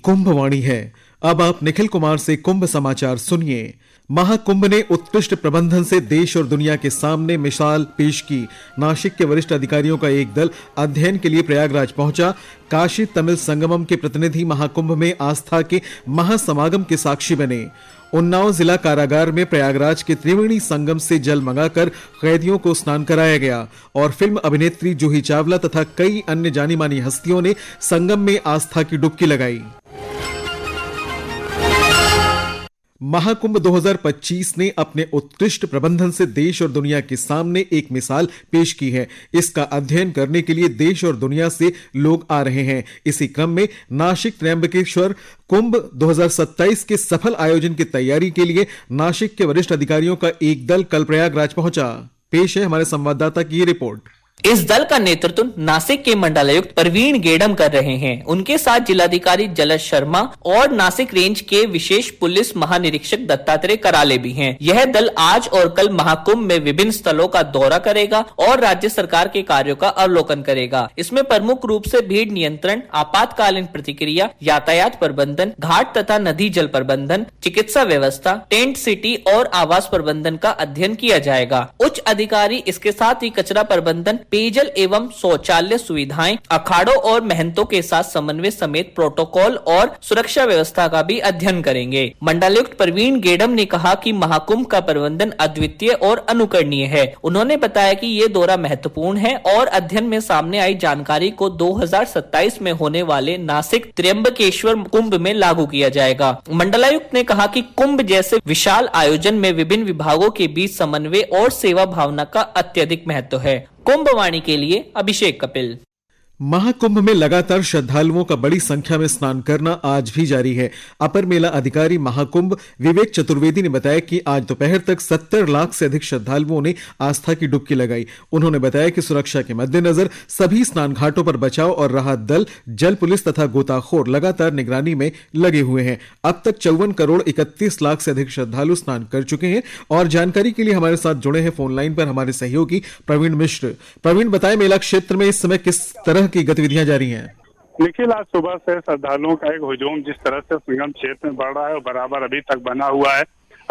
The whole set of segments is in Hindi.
कुंभवाणी है। अब आप निखिल कुमार से कुंभ समाचार सुनिए। महाकुंभ ने उत्कृष्ट प्रबंधन से देश और दुनिया के सामने मिसाल पेश की। नासिक के वरिष्ठ अधिकारियों का एक दल अध्ययन के लिए प्रयागराज पहुंचा। काशी तमिल संगमम के प्रतिनिधि महाकुंभ में आस्था के महासमागम के साक्षी बने। उन्नाव जिला कारागार में प्रयागराज के त्रिवेणी संगम से जल मंगाकर कैदियों को स्नान कराया गया और फिल्म अभिनेत्री जूही चावला तथा कई अन्य जानी मानी हस्तियों ने संगम में आस्था की डुबकी लगाई। महाकुंभ 2025 ने अपने उत्कृष्ट प्रबंधन से देश और दुनिया के सामने एक मिसाल पेश की है। इसका अध्ययन करने के लिए देश और दुनिया से लोग आ रहे हैं। इसी क्रम में नासिक त्र्यंबकेश्वर कुंभ 2027 के सफल आयोजन की तैयारी के लिए नासिक के वरिष्ठ अधिकारियों का एक दल कल प्रयागराज पहुंचा। पेश है हमारे संवाददाता की ये रिपोर्ट। इस दल का नेतृत्व नासिक के मंडलायुक्त प्रवीण गेडम कर रहे हैं। उनके साथ जिलाधिकारी जलज शर्मा और नासिक रेंज के विशेष पुलिस महानिरीक्षक दत्तात्रेय कराले भी हैं। यह दल आज और कल महाकुंभ में विभिन्न स्थलों का दौरा करेगा और राज्य सरकार के कार्यों का अवलोकन करेगा। इसमें प्रमुख रूप से भीड़ नियंत्रण, आपातकालीन प्रतिक्रिया, यातायात प्रबंधन, घाट तथा नदी जल प्रबंधन, चिकित्सा व्यवस्था, टेंट सिटी और आवास प्रबंधन का अध्ययन किया जाएगा। उच्च अधिकारी इसके साथ ही कचरा प्रबंधन, पेयजल एवं शौचालय सुविधाएं, अखाड़ों और महंतों के साथ समन्वय समेत प्रोटोकॉल और सुरक्षा व्यवस्था का भी अध्ययन करेंगे। मंडलायुक्त प्रवीण गेडम ने कहा कि महाकुंभ का प्रबंधन अद्वितीय और अनुकरणीय है। उन्होंने बताया कि ये दौरा महत्वपूर्ण है और अध्ययन में सामने आई जानकारी को 2027 में होने वाले नासिक त्र्यंबकेश्वर कुंभ में लागू किया जाएगा। मंडलायुक्त ने कहा कि कुंभ जैसे विशाल आयोजन में विभिन्न विभागों के बीच समन्वय और सेवा भावना का अत्यधिक महत्व है। कुंभवाणी के लिए अभिषेक कपिल। महाकुंभ में लगातार श्रद्धालुओं का बड़ी संख्या में स्नान करना आज भी जारी है। अपर मेला अधिकारी महाकुंभ विवेक चतुर्वेदी ने बताया कि आज दोपहर तक 70 लाख से अधिक श्रद्धालुओं ने आस्था की डुबकी लगाई। उन्होंने बताया कि सुरक्षा के मद्देनजर सभी स्नान घाटों पर बचाव और राहत दल, जल पुलिस तथा गोताखोर लगातार निगरानी में लगे हुए हैं। अब तक 54 करोड़ 31 लाख से अधिक श्रद्धालु स्नान कर चुके हैं। और जानकारी के लिए हमारे साथ जुड़े हैं फोन लाइन पर हमारे सहयोगी प्रवीण मिश्र। प्रवीण, बताएं मेला क्षेत्र में इस समय किस तरह की गतिविधियां जारी हैं? निखिल, आज सुबह से श्रद्धालुओं का एक हुजूम जिस तरह से संगम क्षेत्र में बढ़ रहा है और बराबर अभी तक बना हुआ है।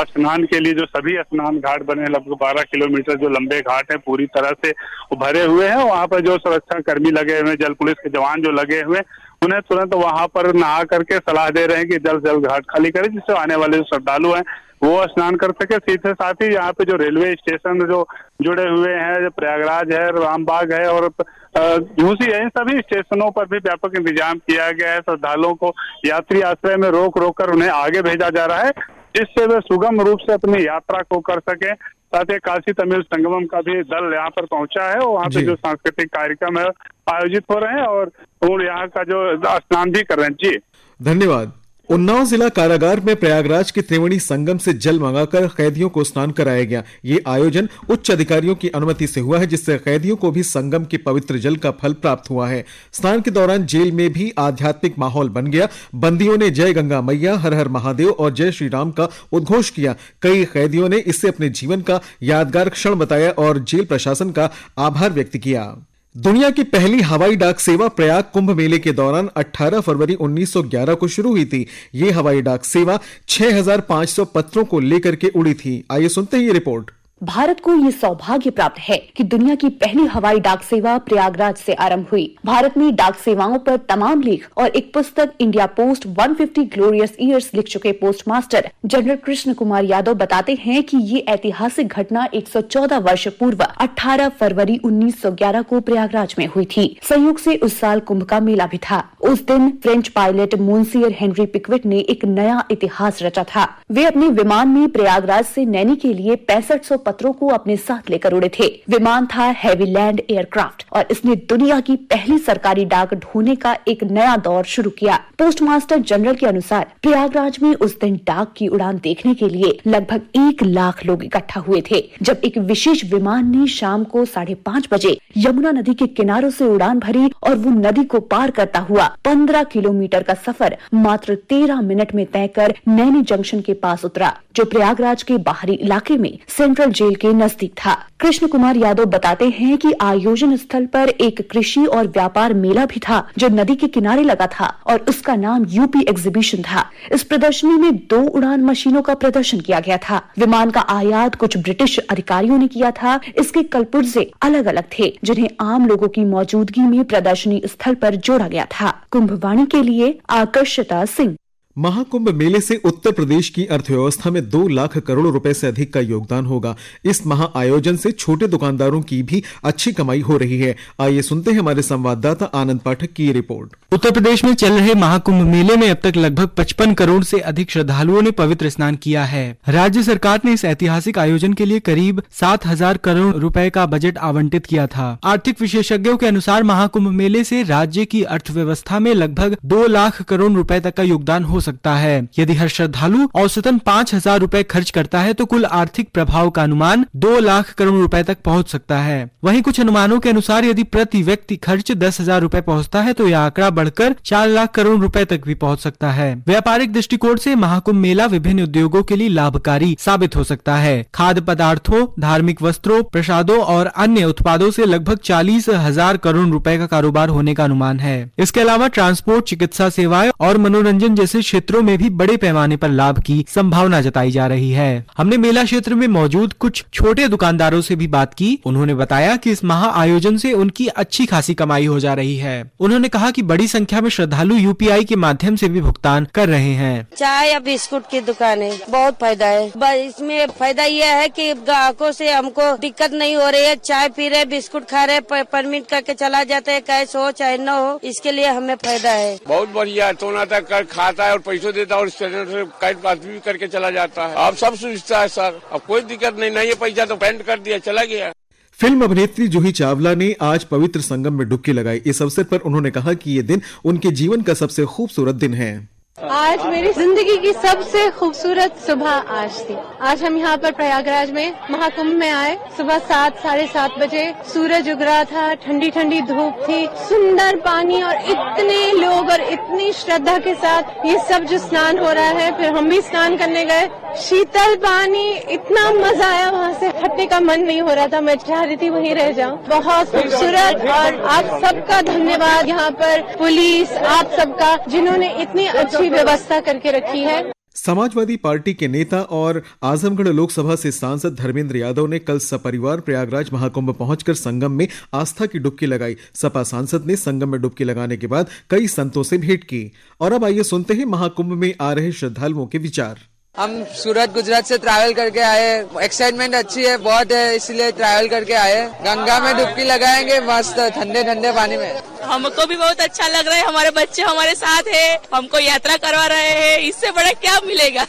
स्नान के लिए जो सभी स्नान घाट बने हैं, लगभग 12 किलोमीटर जो लंबे घाट हैं, पूरी तरह से भरे हुए हैं। वहाँ पर जो सुरक्षा कर्मी लगे हुए हैं, जल पुलिस के जवान जो लगे हुए हैं, उन्हें तुरंत वहाँ पर नहा करके सलाह दे रहे हैं कि जल्द से जल्द घाट खाली करें, जिससे आने वाले जो श्रद्धालु हैं वो स्नान कर सके। सीधे साथ ही यहाँ पे जो रेलवे स्टेशन जो जुड़े हुए हैं, जो प्रयागराज है, रामबाग है और झूसी है, इन सभी स्टेशनों पर भी व्यापक इंतजाम किया गया है। श्रद्धालुओं को यात्री आश्रय में रोक कर उन्हें आगे भेजा जा रहा है, जिससे वे सुगम रूप से अपनी यात्रा को कर सके। साथ ही काशी तमिल संगमम का भी दल यहाँ पर पहुंचा है और वहाँ पे जो सांस्कृतिक कार्यक्रम है आयोजित हो रहे हैं और यहाँ का जो स्नान भी कर रहे हैं। जी धन्यवाद। उन्नाव जिला कारागार में प्रयागराज के त्रिवेणी संगम से जल मंगाकर कैदियों को स्नान कराया गया। ये आयोजन उच्च अधिकारियों की अनुमति से हुआ है, जिससे कैदियों को भी संगम के पवित्र जल का फल प्राप्त हुआ है। स्नान के दौरान जेल में भी आध्यात्मिक माहौल बन गया। बंदियों ने जय गंगा मैया, हर हर महादेव और जय श्री राम का उद्घोष किया। कई कैदियों ने इससे अपने जीवन का यादगार क्षण बताया और जेल प्रशासन का आभार व्यक्त किया। दुनिया की पहली हवाई डाक सेवा प्रयाग कुंभ मेले के दौरान 18 फरवरी 1911 को शुरू हुई थी। ये हवाई डाक सेवा 6500 पत्रों को लेकर के उड़ी थी। आइए सुनते हैं ये रिपोर्ट। भारत को ये सौभाग्य प्राप्त है कि दुनिया की पहली हवाई डाक सेवा प्रयागराज से आरंभ हुई। भारत में डाक सेवाओं पर तमाम लेख और एक पुस्तक इंडिया पोस्ट 150 ग्लोरियस ईयर्स लिख चुके post master general Krishna Kumar Yadav बताते हैं कि ये ऐतिहासिक घटना 114 वर्ष पूर्व 18 फरवरी 1911 को प्रयागराज में हुई थी। संयोग से उस साल कुंभ का मेला भी था। उस दिन फ्रेंच पायलट मोन्सियर हेनरी पिकविट ने एक नया इतिहास रचा था। वे अपने विमान में प्रयागराज से नैनी के लिए 6500 पत्रों को अपने साथ लेकर उड़े थे। विमान था हेवीलैंड एयरक्राफ्ट और इसने दुनिया की पहली सरकारी डाक ढोने का एक नया दौर शुरू किया। पोस्टमास्टर जनरल के अनुसार प्रयागराज में उस दिन डाक की उड़ान देखने के लिए लगभग 1 लाख लोग इकट्ठा हुए थे। जब एक विशेष विमान ने शाम को 5:30 बजे यमुना नदी के किनारों से उड़ान भरी और वो नदी को पार करता हुआ 15 किलोमीटर का सफर मात्र 13 मिनट में तय कर नैनी जंक्शन के पास उतरा, जो प्रयागराज के बाहरी इलाके में सेंट्रल जेल के नजदीक था। कृष्ण कुमार यादव बताते हैं कि आयोजन स्थल पर एक कृषि और व्यापार मेला भी था जो नदी के किनारे लगा था और उसका नाम यूपी एग्जीबिशन था। इस प्रदर्शनी में 2 उड़ान मशीनों का प्रदर्शन किया गया था। विमान का आयात कुछ ब्रिटिश अधिकारियों ने किया था। इसके कलपुर्जे अलग अलग थे जिन्हें आम लोगों की मौजूदगी में प्रदर्शनी स्थल पर जोड़ा गया था। कुंभवाणी के लिए आकर्षिता सिंह। महाकुंभ मेले से उत्तर प्रदेश की अर्थव्यवस्था में 2 लाख करोड़ रुपए से अधिक का योगदान होगा। इस महा आयोजन से छोटे दुकानदारों की भी अच्छी कमाई हो रही है। आइए सुनते हैं हमारे संवाददाता आनंद पाठक की रिपोर्ट। उत्तर प्रदेश में चल रहे महाकुंभ मेले में अब तक लगभग 55 करोड़ से अधिक श्रद्धालुओं ने पवित्र स्नान किया है। राज्य सरकार ने इस ऐतिहासिक आयोजन के लिए करीब 7,000 करोड़ रुपए का बजट आवंटित किया था। आर्थिक विशेषज्ञों के अनुसार महाकुंभ मेले से राज्य की अर्थव्यवस्था में लगभग 2 लाख करोड़ रुपए तक का योगदान हो सकता है। यदि हर श्रद्धालु औसतन 5,000 रुपए खर्च करता है तो कुल आर्थिक प्रभाव का अनुमान 2 लाख करोड़ रुपए तक पहुंच सकता है। वहीं कुछ अनुमानों के अनुसार यदि प्रति व्यक्ति खर्च 10,000 रुपए पहुंचता है तो यह आंकड़ा बढ़कर 4 लाख करोड़ रुपए तक भी पहुंच सकता है। व्यापारिक दृष्टिकोण से महाकुंभ मेला विभिन्न उद्योगों के लिए लाभकारी साबित हो सकता है। खाद्य पदार्थों, धार्मिक वस्त्रों, प्रसादों और अन्य उत्पादों से लगभग 40,000 करोड़ रुपए का कारोबार होने का अनुमान है। इसके अलावा ट्रांसपोर्ट, चिकित्सा सेवाएं और मनोरंजन जैसे क्षेत्रों में भी बड़े पैमाने पर लाभ की संभावना जताई जा रही है। हमने मेला क्षेत्र में मौजूद कुछ छोटे दुकानदारों से भी बात की। उन्होंने बताया कि इस महा आयोजन से उनकी अच्छी खासी कमाई हो जा रही है। उन्होंने कहा कि बड़ी संख्या में श्रद्धालु यूपीआई के माध्यम से भी भुगतान कर रहे हैं। चाय या बिस्कुट की दुकान है, बहुत फायदा है। इसमें फायदा यह है कि ग्राहकों से हमको दिक्कत नहीं हो रही है। चाय पी रहे, बिस्कुट खा रहे, परमिट करके चला जाते हैं, कैश हो चाहे न हो, इसके लिए हमें फायदा है। बहुत बढ़िया, सोना तक कर खाता है और पैसों देता है और स्टेशन से कैश पास भी करके चला जाता है। अब सब सुविधा है सर, अब कोई दिक्कत नहीं है। पैसा तो पेंट कर दिया, चला गया। फिल्म अभिनेत्री जूही चावला ने आज पवित्र संगम में डुबकी लगाई। इस अवसर पर उन्होंने कहा कि ये दिन उनके जीवन का सबसे खूबसूरत दिन है। आज मेरी जिंदगी की सबसे खूबसूरत सुबह आज थी। आज हम यहाँ पर प्रयागराज में महाकुंभ में आए। सुबह 7, साढ़े 7 बजे सूरज उग रहा था, ठंडी ठंडी धूप थी, सुंदर पानी और इतने लोग और इतनी श्रद्धा के साथ ये सब जो स्नान हो रहा है। फिर हम भी स्नान करने गए, शीतल पानी, इतना मजा आया, वहाँ से हटने का मन नहीं हो रहा था। मैं चाह रही थी वहीं रह जाऊँ। बहुत खूबसूरत, और आप सबका धन्यवाद यहाँ पर पुलिस, आप सबका, जिन्होंने इतनी अच्छी व्यवस्था करके रखी है। समाजवादी पार्टी के नेता और आजमगढ़ लोकसभा से सांसद धर्मेंद्र यादव ने कल सपरिवार प्रयागराज महाकुंभ पहुंचकर संगम में आस्था की डुबकी लगाई। सपा सांसद ने संगम में डुबकी लगाने के बाद कई संतों से भेंट की। और अब आइए सुनते हैं महाकुंभ में आ रहे श्रद्धालुओं के विचार। हम सूरत गुजरात से ट्रैवल करके आए, एक्साइटमेंट अच्छी है, बहुत है, इसलिए ट्रैवल करके आए। गंगा में डुबकी लगाएंगे मस्त ठंडे ठंडे पानी में। हमको भी बहुत अच्छा लग रहा है, हमारे बच्चे हमारे साथ है, हमको यात्रा करवा रहे हैं, इससे बड़ा क्या मिलेगा।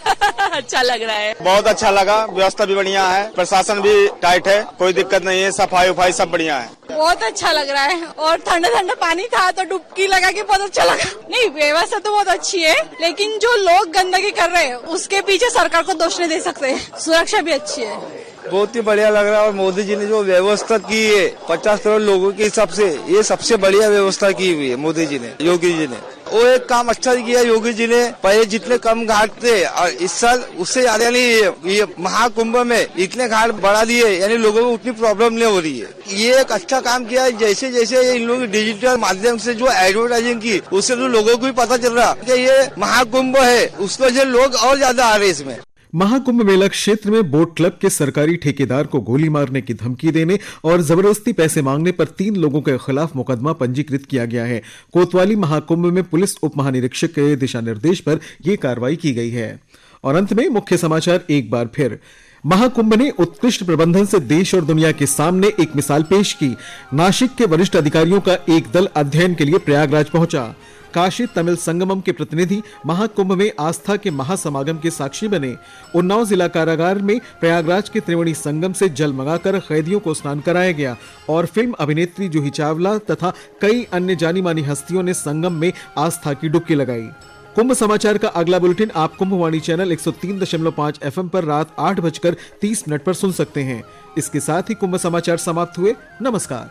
अच्छा लग रहा है, बहुत अच्छा लगा। व्यवस्था भी बढ़िया है, प्रशासन भी टाइट है, कोई दिक्कत नहीं है, सफाई उफाई सब बढ़िया है। बहुत अच्छा लग रहा है और ठंडा ठंडा पानी था तो डुबकी लगा के बहुत अच्छा लगा। नहीं, व्यवस्था तो बहुत अच्छी है, लेकिन जो लोग गंदगी कर रहे हैं उसके पीछे सरकार को दोष नहीं दे सकते। सुरक्षा भी अच्छी है, बहुत ही बढ़िया लग रहा है। और मोदी जी ने जो व्यवस्था की है 50 करोड़ लोगों के हिसाब से, ये सबसे बढ़िया व्यवस्था की हुई है मोदी जी ने, योगी जी ने। वो एक काम अच्छा किया योगी जी ने। पहले जितने कम घाट थे और इस साल उससे ज्यादा, यानी ये महाकुंभ में इतने घाट बढ़ा दिए, यानी लोगों को उतनी प्रॉब्लम नहीं हो रही है। ये एक अच्छा काम किया है। जैसे जैसे इन लोग डिजिटल माध्यम से जो एडवर्टाइजिंग की, उससे तो लोगों को भी पता चल रहा कि ये महाकुंभ है, उसको जो लोग और ज्यादा आ रहे इसमें। महाकुंभ मेला क्षेत्र में बोट क्लब के सरकारी ठेकेदार को गोली मारने की धमकी देने और जबरदस्ती पैसे मांगने पर 3 लोगों के खिलाफ मुकदमा पंजीकृत किया गया है। कोतवाली महाकुंभ में पुलिस उप महानिरीक्षक के दिशा निर्देश पर यह कार्रवाई की गई है। और अंत में मुख्य समाचार एक बार फिर। महाकुंभ ने उत्कृष्ट प्रबंधन से देश और दुनिया के सामने एक मिसाल पेश की। नासिक के वरिष्ठ अधिकारियों का एक दल अध्ययन के लिए प्रयागराज पहुंचा। काशी तमिल संगमम के प्रतिनिधि महाकुंभ में आस्था के महासमागम के साक्षी बने। उन्नाव जिला कारागार में प्रयागराज के त्रिवेणी संगम से जल मंगाकर कैदियों को स्नान कराया गया। और फिल्म अभिनेत्री जूही चावला तथा कई अन्य जानी मानी हस्तियों ने संगम में आस्था की डुबकी लगाई। कुंभ समाचार का अगला बुलेटिन आप कुंभवाणी चैनल 103.5 FM पर रात 8:30 पर सुन सकते हैं। इसके साथ ही कुंभ समाचार समाप्त हुए। नमस्कार।